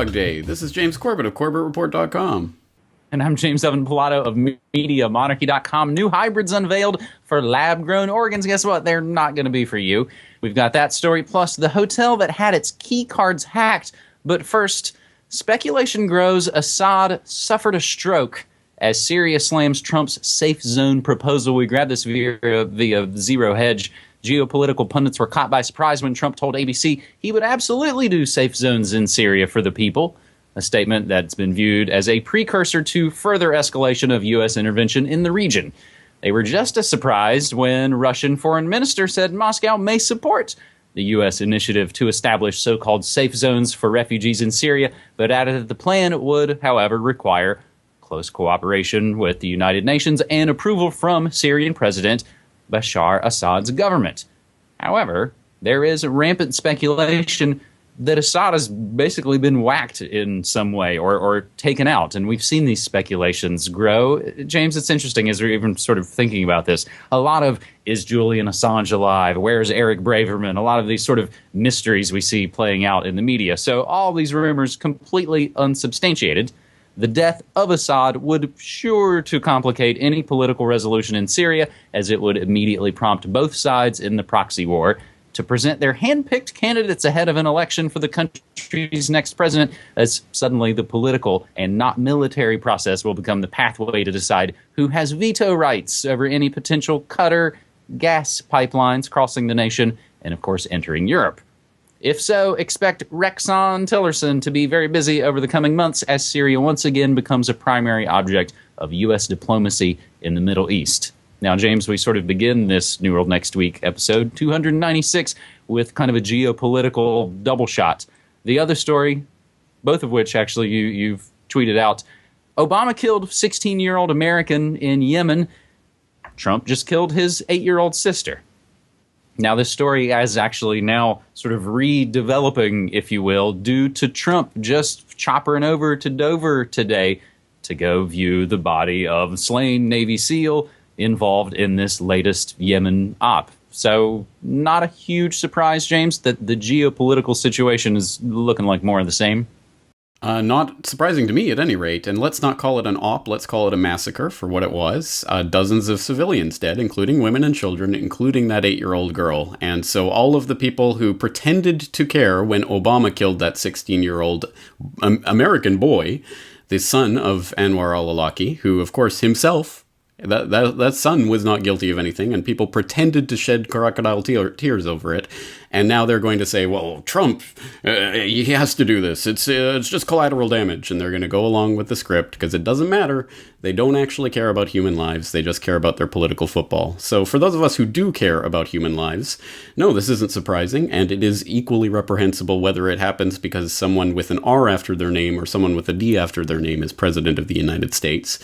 Day. This is James Corbett of CorbettReport.com. And I'm James Evan Pilato of MediaMonarchy.com. New hybrids unveiled for lab-grown organs. Guess what? They're not going to be for you. We've got that story, plus the hotel that had its key cards hacked. But first, speculation grows. Assad suffered a stroke as Syria slams Trump's safe zone proposal. We grabbed this via Zero Hedge. Geopolitical pundits were caught by surprise when Trump told ABC he would absolutely do safe zones in Syria for the people, a statement that's been viewed as a precursor to further escalation of U.S. intervention in the region. They were just as surprised when Russian foreign minister said Moscow may support the U.S. initiative to establish so-called safe zones for refugees in Syria, but added that the plan would, however, require close cooperation with the United Nations and approval from Syrian President Bashar Assad's government. However, there is rampant speculation that Assad has basically been whacked in some way or taken out, and we've seen these speculations grow. James, it's interesting as we're even sort of thinking about this. A lot of, is Julian Assange alive? Where's Eric Braverman? A lot of these sort of mysteries we see playing out in the media. So all these rumors completely unsubstantiated. The death of Assad would sure to complicate any political resolution in Syria, as it would immediately prompt both sides in the proxy war to present their hand-picked candidates ahead of an election for the country's next president, as suddenly the political and not military process will become the pathway to decide who has veto rights over any potential Qatar gas pipelines crossing the nation and, of course, entering Europe. If so, expect Rexon Tillerson to be very busy over the coming months as Syria once again becomes a primary object of U.S. diplomacy in the Middle East. Now, James, we sort of begin this New World Next Week episode 296 with kind of a geopolitical double shot. The other story, both of which actually you've tweeted out, Obama killed 16-year-old American in Yemen. Trump just killed his 8-year-old sister. Now, this story is actually now sort of redeveloping, if you will, due to Trump just choppering over to Dover today to go view the body of a slain Navy SEAL involved in this latest Yemen op. So not a huge surprise, James, that the geopolitical situation is looking like more of the same. Not surprising to me at any rate, and let's not call it an op, let's call it a massacre for what it was. Dozens of civilians dead, including women and children, including that 8-year-old girl. And so all of the people who pretended to care when Obama killed that 16-year-old American boy, the son of Anwar al-Awlaki, who of course himself, that son was not guilty of anything, and people pretended to shed crocodile tears over it. And now they're going to say, well, Trump, he has to do this. It's just collateral damage. And they're going to go along with the script because it doesn't matter. They don't actually care about human lives. They just care about their political football. So for those of us who do care about human lives, no, this isn't surprising. And it is equally reprehensible whether it happens because someone with an R after their name or someone with a D after their name is president of the United States.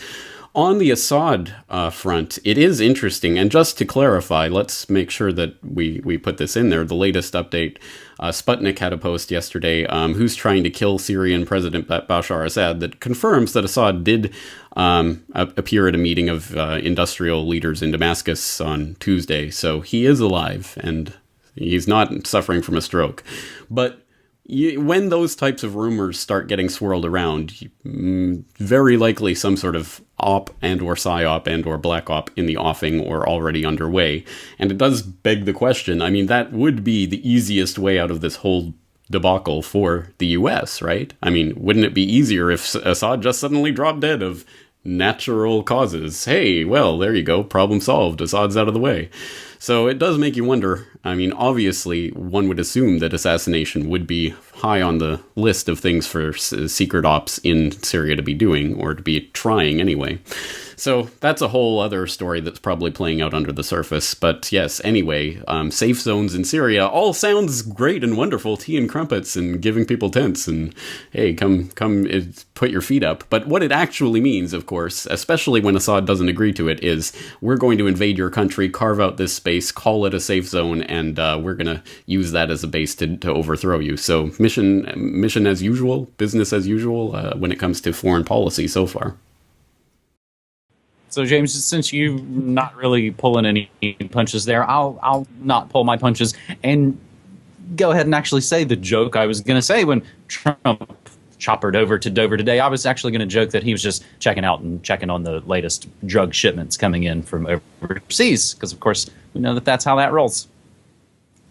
On the Assad front, it is interesting, and just to clarify, let's make sure that we put this in there. The latest update, Sputnik had a post yesterday, who's trying to kill Syrian President Bashar Assad, that confirms that Assad did appear at a meeting of industrial leaders in Damascus on Tuesday, so he is alive, and he's not suffering from a stroke. But when those types of rumors start getting swirled around, very likely some sort of op and or psyop and or black op in the offing or already underway. And it does beg the question, I mean, that would be the easiest way out of this whole debacle for the US, right? I mean, wouldn't it be easier if Assad just suddenly dropped dead of natural causes? Hey, well, there you go, problem solved, Assad's out of the way. So it does make you wonder. I mean, obviously, one would assume that assassination would be high on the list of things for secret ops in Syria to be doing, or to be trying anyway. So that's a whole other story that's probably playing out under the surface. But yes, anyway, safe zones in Syria all sounds great and wonderful, tea and crumpets and giving people tents and, hey, come put your feet up. But what it actually means, of course, especially when Assad doesn't agree to it, is we're going to invade your country, carve out this space, call it a safe zone, and we're going to use that as a base to overthrow you. So mission as usual, business as usual when it comes to foreign policy so far. So, James, since you're not really pulling any punches there, I'll not pull my punches and go ahead and actually say the joke I was going to say when Trump choppered over to Dover today. I was actually going to joke that he was just checking out and checking on the latest drug shipments coming in from overseas, because, of course, we know that that's how that rolls.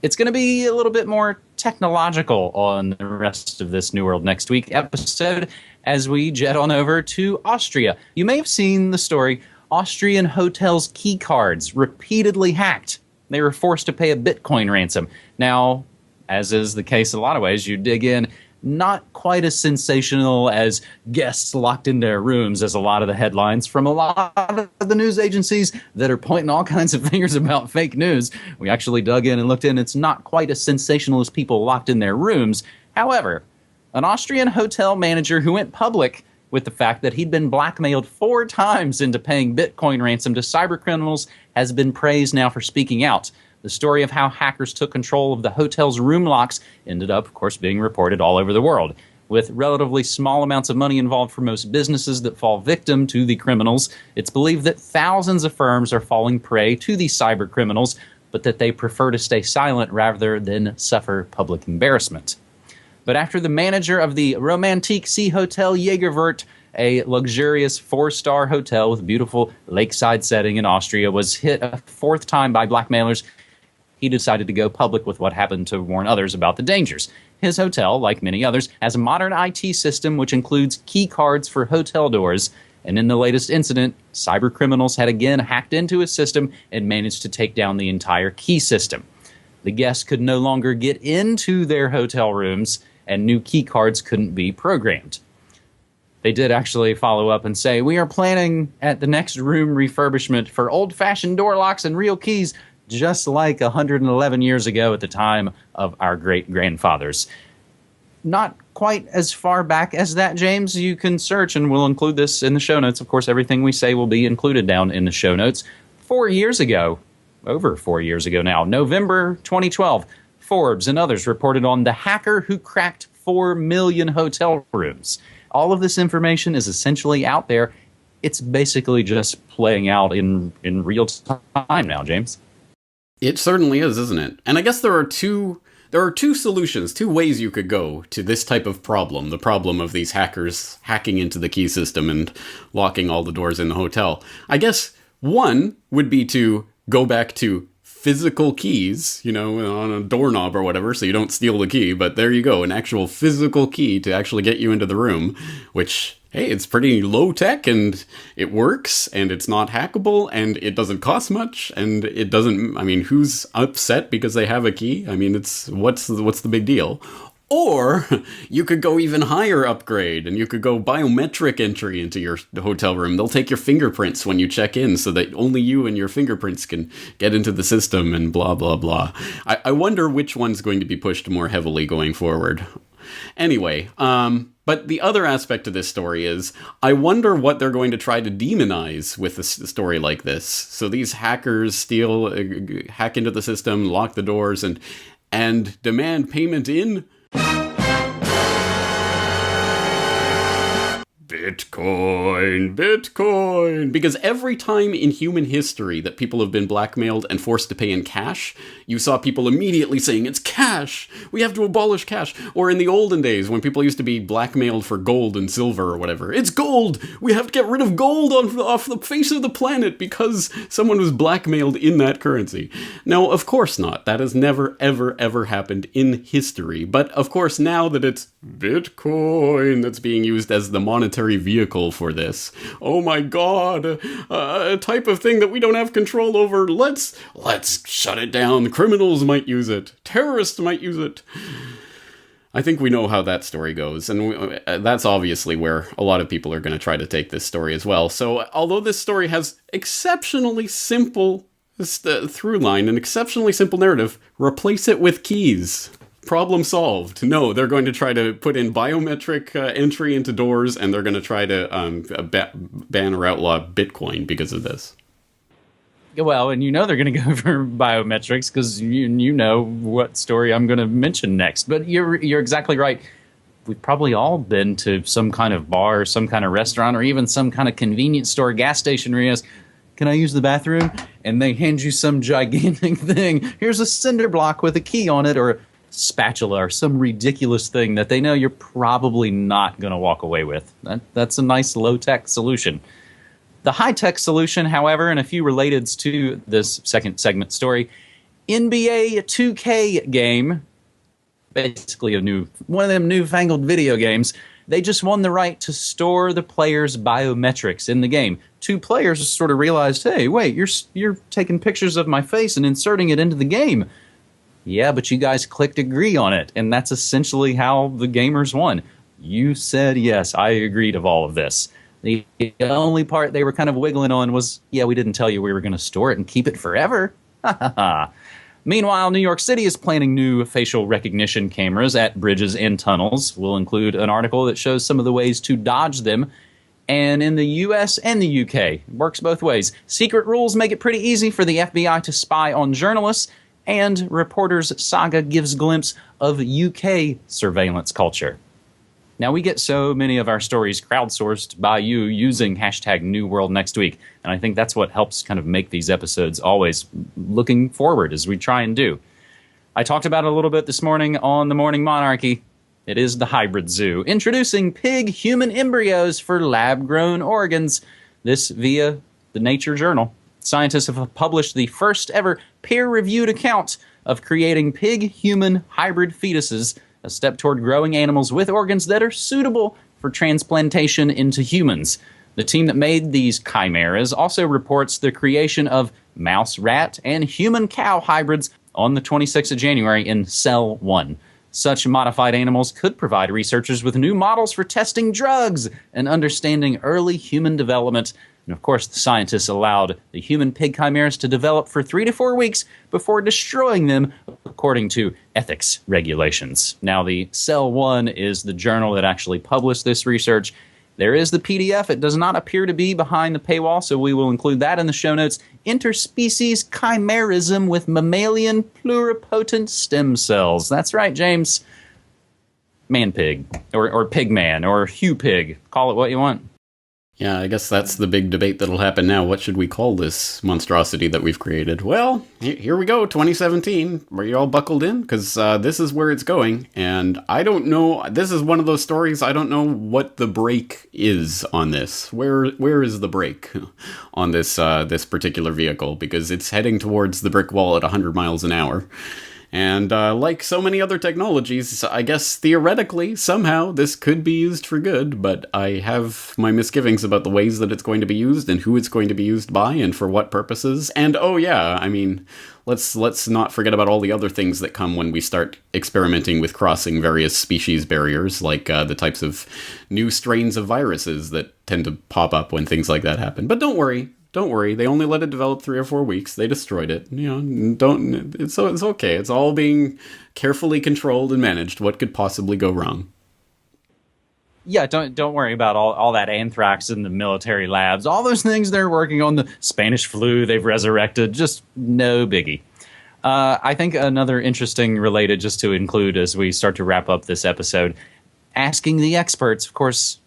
It's going to be a little bit more technological on the rest of this New World Next Week episode as we jet on over to Austria. You may have seen the story, Austrian hotels' key cards repeatedly hacked. They were forced to pay a Bitcoin ransom. Now, as is the case in a lot of ways, you dig in, not quite as sensational as guests locked in their rooms as a lot of the headlines from a lot of the news agencies that are pointing all kinds of fingers about fake news. We actually dug in and looked in. It's not quite as sensational as people locked in their rooms. However, an Austrian hotel manager who went public with the fact that he'd been blackmailed 4 times into paying Bitcoin ransom to cybercriminals has been praised now for speaking out. The story of how hackers took control of the hotel's room locks ended up, of course, being reported all over the world. With relatively small amounts of money involved for most businesses that fall victim to the criminals, it's believed that thousands of firms are falling prey to these cyber criminals, but that they prefer to stay silent rather than suffer public embarrassment. But after the manager of the Romantique Sea Hotel Jägerwort, a luxurious 4-star hotel with a beautiful lakeside setting in Austria, was hit a 4th time by blackmailers, he decided to go public with what happened to warn others about the dangers. His hotel, like many others, has a modern IT system which includes key cards for hotel doors. And in the latest incident, cyber criminals had again hacked into his system and managed to take down the entire key system. The guests could no longer get into their hotel rooms, and new key cards couldn't be programmed. They did actually follow up and say, "We are planning at the next room refurbishment for old-fashioned door locks and real keys, just like 111 years ago at the time of our great-grandfathers." Not quite as far back as that, James. You can search, and we'll include this in the show notes. Of course, everything we say will be included down in the show notes. 4 years ago, over 4 years ago now, November 2012, Forbes and others reported on the hacker who cracked 4 million hotel rooms. All of this information is essentially out there. It's basically just playing out in real time now, James. It certainly is, isn't it? And I guess there are two solutions, 2 ways you could go to this type of problem, the problem of these hackers hacking into the key system and locking all the doors in the hotel. I guess one would be to go back to physical keys, on a doorknob or whatever, so you don't steal the key, but there you go, an actual physical key to actually get you into the room, which, hey, it's pretty low tech, and it works, and it's not hackable, and it doesn't cost much, and it doesn't, who's upset because they have a key? What's the big deal? Or you could go even higher upgrade, and you could go biometric entry into your hotel room. They'll take your fingerprints when you check in so that only you and your fingerprints can get into the system and blah, blah, blah. I wonder which one's going to be pushed more heavily going forward. Anyway, but the other aspect of this story is, I wonder what they're going to try to demonize with a story like this. So these hackers hack into the system, lock the doors, and demand payment in Bitcoin. Because every time in human history that people have been blackmailed and forced to pay in cash, you saw people immediately saying, it's cash! We have to abolish cash! Or in the olden days, when people used to be blackmailed for gold and silver or whatever, it's gold! We have to get rid of gold off the face of the planet because someone was blackmailed in that currency. No, of course not. That has never, ever, ever happened in history. But of course, now that it's Bitcoin that's being used as the monetary vehicle for this. Oh my god, a type of thing that we don't have control over. Let's shut it down. Criminals might use it. Terrorists might use it. I think we know how that story goes, and that's obviously where a lot of people are going to try to take this story as well. So, although this story has exceptionally simple through line, an exceptionally simple narrative, replace it with keys. Problem solved. No, they're going to try to put in biometric entry into doors, and they're going to try to ban or outlaw Bitcoin because of this. Well, and they're going to go for biometrics because you know what story I'm going to mention next. But you're exactly right. We've probably all been to some kind of bar, some kind of restaurant, or even some kind of convenience store, gas station where you ask, can I use the bathroom? And they hand you some gigantic thing. Here's a cinder block with a key on it, or spatula or some ridiculous thing that they know you're probably not going to walk away with. That's a nice low-tech solution. The high-tech solution, however, and a few relateds to this second segment story, NBA 2K game, basically one of them newfangled video games, they just won the right to store the players' biometrics in the game. Two players sort of realized, hey, wait, you're taking pictures of my face and inserting it into the game. Yeah, but you guys clicked agree on it, and that's essentially how the gamers won. You said, yes, I agreed of all of this. The only part they were kind of wiggling on was, yeah, we didn't tell you we were going to store it and keep it forever. Ha ha ha. Meanwhile, New York City is planning new facial recognition cameras at bridges and tunnels. We'll include an article that shows some of the ways to dodge them. And in the US and the UK, it works both ways. Secret rules make it pretty easy for the FBI to spy on journalists, and Reporters Saga gives a glimpse of UK surveillance culture. Now, we get so many of our stories crowdsourced by you using hashtag New World Next Week, and I think that's what helps kind of make these episodes always looking forward as we try and do. I talked about it a little bit this morning on The Morning Monarchy. It is the hybrid zoo, introducing pig-human embryos for lab-grown organs. This via the Nature Journal. Scientists have published the first ever peer-reviewed account of creating pig-human hybrid fetuses, a step toward growing animals with organs that are suitable for transplantation into humans. The team that made these chimeras also reports the creation of mouse-rat and human-cow hybrids on the 26th of January in Cell 1. Such modified animals could provide researchers with new models for testing drugs and understanding early human development. And of course, the scientists allowed the human pig chimeras to develop for 3 to 4 weeks before destroying them according to ethics regulations. Now, the Cell 1 is the journal that actually published this research. There is the PDF. It does not appear to be behind the paywall, so we will include that in the show notes. Interspecies chimerism with mammalian pluripotent stem cells. That's right, James. Man-pig, or pig-man, or Hugh-pig. Call it what you want. Yeah, I guess that's the big debate that'll happen now. What should we call this monstrosity that we've created? Well, here we go, 2017. Are you all buckled in? Because this is where it's going. And I don't know, this is one of those stories, I don't know what the break is on this. Where is the break on this this particular vehicle? Because it's heading towards the brick wall at 100 miles an hour. And like so many other technologies, I guess theoretically, somehow, this could be used for good, but I have my misgivings about the ways that it's going to be used and who it's going to be used by and for what purposes. And oh yeah, I mean, let's not forget about all the other things that come when we start experimenting with crossing various species barriers, like the types of new strains of viruses that tend to pop up when things like that happen. But don't worry. Don't worry, they only let it develop 3 or 4 weeks. They destroyed it. It's okay. It's all being carefully controlled and managed. What could possibly go wrong? Yeah, don't worry about all that anthrax in the military labs. All those things they're working on, the Spanish flu they've resurrected, just no biggie. I think another interesting related just to include as we start to wrap up this episode, asking the experts, of course.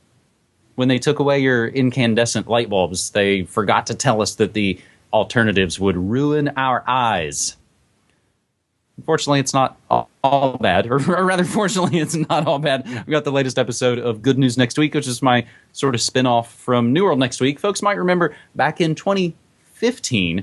When they took away your incandescent light bulbs, they forgot to tell us that the alternatives would ruin our eyes. Unfortunately, it's not all bad, or rather, fortunately, it's not all bad. We got the latest episode of Good News Next Week, which is my sort of spin-off from New World Next Week. Folks might remember back in 2015,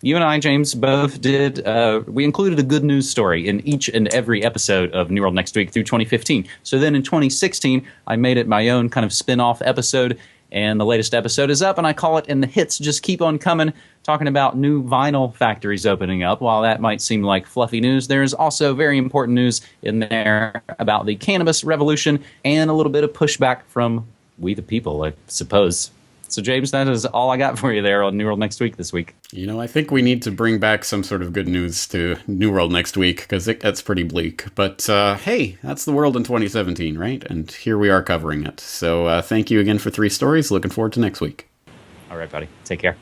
you and I, James, both did, we included a good news story in each and every episode of New World Next Week through 2015. So then in 2016, I made it my own kind of spin-off episode, and the latest episode is up, and I call it And the Hits Just Keep On Coming, talking about new vinyl factories opening up. While that might seem like fluffy news, there's also very important news in there about the cannabis revolution and a little bit of pushback from we the people, I suppose. So, James, that is all I got for you there on New World Next Week this week. You know, I think we need to bring back some sort of good news to New World Next Week, because it gets pretty bleak. But, hey, that's the world in 2017, right? And here we are covering it. So, thank you again for 3 stories. Looking forward to next week. All right, buddy. Take care.